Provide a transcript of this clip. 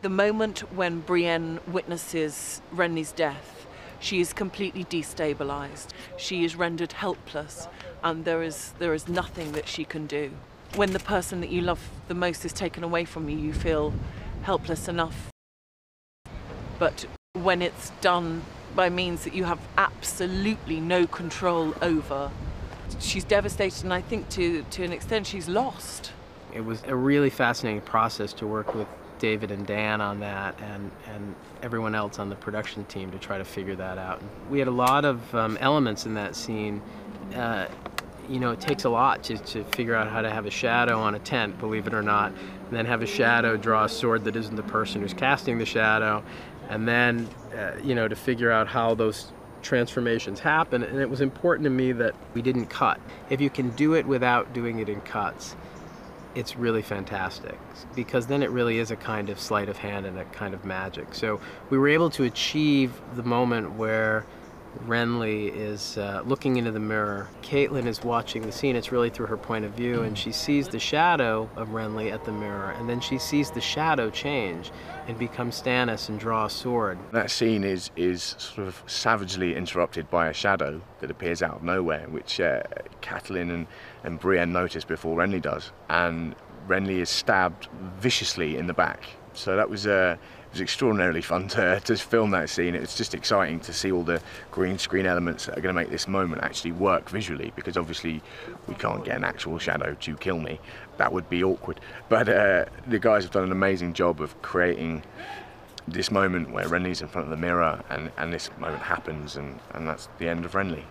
The moment when Brienne witnesses Renly's death, she is completely destabilized. She is rendered helpless, and there is nothing that she can do. When the person that you love the most is taken away from you, you feel helpless enough. But when it's done by means that you have absolutely no control over, she's devastated, and I think to an extent she's lost. It was a really fascinating process to work with David and Dan on that, and everyone else on the production team to try to figure that out. We had a lot of elements in that scene. You know, it takes a lot to figure out how to have a shadow on a tent, believe it or not, and then have a shadow draw a sword that isn't the person who's casting the shadow, and then, you know, to figure out how those transformations happen. And it was important to me that we didn't cut. If you can do it without doing it in cuts, it's really fantastic, because then it really is a kind of sleight of hand and a kind of magic. So we were able to achieve the moment where Renly is looking into the mirror. Caitlin is watching the scene. It's really through her point of view, and she sees the shadow of Renly at the mirror, and then she sees the shadow change and become Stannis and draw a sword. That scene is sort of savagely interrupted by a shadow that appears out of nowhere, which Catelyn and Brienne notice before Renly does, and Renly is stabbed viciously in the back. So that was it was extraordinarily fun to film that scene. It's just exciting to see all the green screen elements that are going to make this moment actually work visually, because obviously we can't get an actual shadow to kill me. That would be awkward. But the guys have done an amazing job of creating this moment where Renly's in front of the mirror, and this moment happens, and that's the end of Renly.